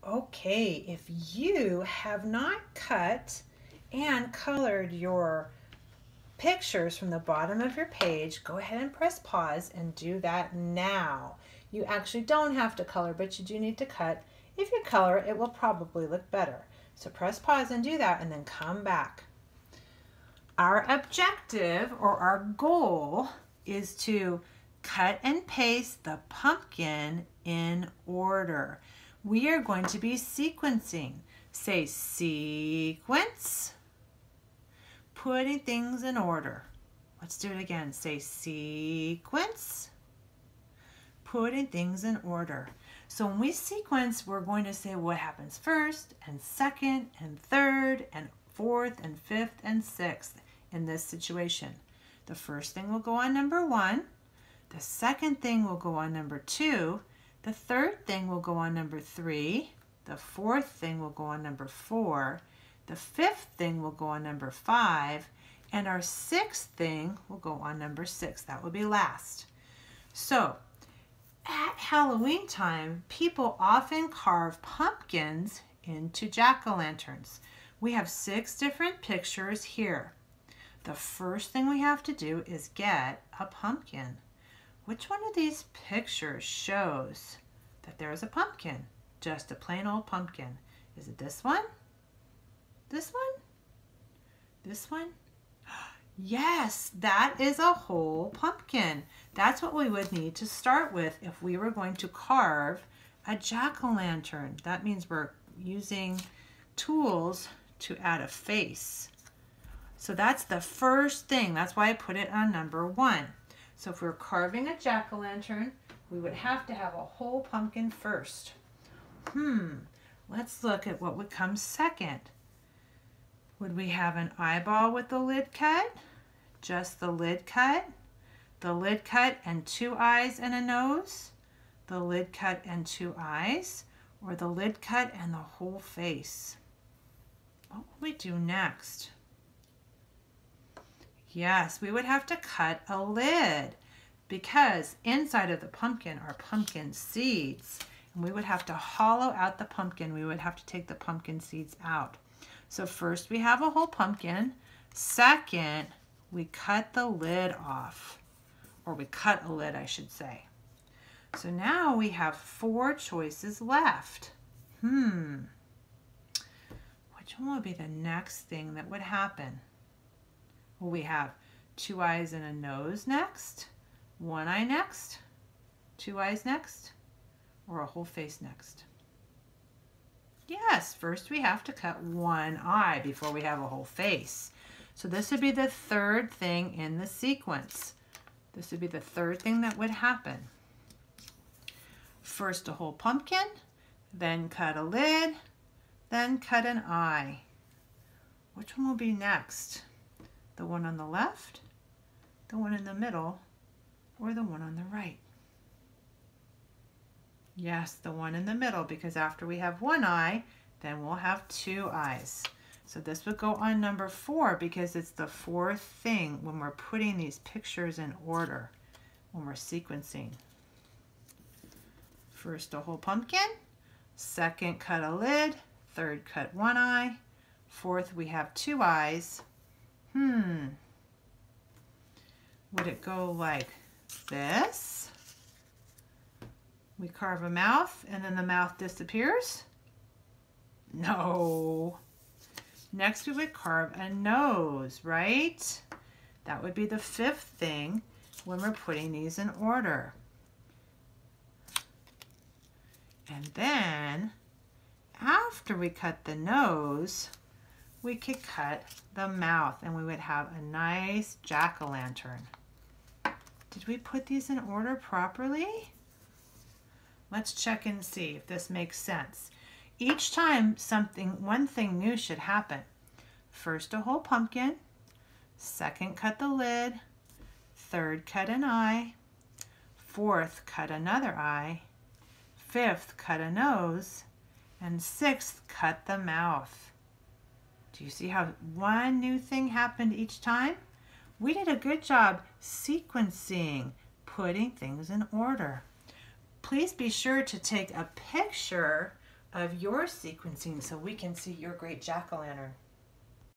Okay, if you have not cut and colored your pictures from the bottom of your page, go ahead and press pause and do that now. You actually don't have to color, but you do need to cut. If you color, it will probably look better. So press pause and do that and then come back. Our objective or our goal is to cut and paste the pumpkin in order. We are going to be sequencing. Say sequence, putting things in order. Let's do it again. Say sequence, putting things in order. So when we sequence, we're going to say what happens first and second and third and fourth and fifth and sixth in this situation. The first thing will go on number 1. The second thing will go on number 2. The third thing will go on number 3. The fourth thing will go on number 4. The fifth thing will go on number 5. And our sixth thing will go on number 6. That will be last. So at Halloween time, people often carve pumpkins into jack-o'-lanterns. We have 6 different pictures here. The first thing we have to do is get a pumpkin. Which one of these pictures shows that there is a pumpkin? Just a plain old pumpkin. Is it this one? This one? This one? Yes, that is a whole pumpkin. That's what we would need to start with if we were going to carve a jack-o'-lantern. That means we're using tools to add a face. So that's the first thing. That's why I put it on number 1. So if we're carving a jack-o'-lantern, we would have to have a whole pumpkin first. Let's look at what would come second. Would we have an eyeball with the lid cut? Just the lid cut? The lid cut and 2 eyes and a nose? The lid cut and 2 eyes? Or the lid cut and the whole face? What will we do next? Yes, we would have to cut a lid because inside of the pumpkin are pumpkin seeds. And we would have to hollow out the pumpkin. We would have to take the pumpkin seeds out. So first we have a whole pumpkin. Second, we cut the lid off. Or we cut a lid, I should say. So now we have 4 choices left. Which one would be the next thing that would happen? Will we have 2 eyes and a nose next? 1 eye next? 2 eyes next? Or a whole face next? Yes, first we have to cut 1 eye before we have a whole face. So this would be the third thing in the sequence. This would be the third thing that would happen. First a whole pumpkin, then cut a lid, then cut an eye. Which one will be next? The one on the left, the one in the middle, or the one on the right? Yes, the one in the middle, because after we have 1 eye, then we'll have 2 eyes. So this would go on number 4 because it's the 4th thing when we're putting these pictures in order, when we're sequencing. First a whole pumpkin, second cut a lid, third cut 1 eye, fourth we have 2 eyes. Would it go like this? We carve a mouth and then the mouth disappears? No. Next we would carve a nose, right? That would be the 5th thing when we're putting these in order. And then after we cut the nose, we could cut the mouth and we would have a nice jack-o'-lantern. Did we put these in order properly? Let's check and see if this makes sense. Each time one thing new should happen. First a whole pumpkin, second cut the lid, third cut an eye, fourth cut another eye, fifth cut a nose, and sixth cut the mouth. Do you see how one new thing happened each time? We did a good job sequencing, putting things in order. Please be sure to take a picture of your sequencing so we can see your great jack-o'-lantern.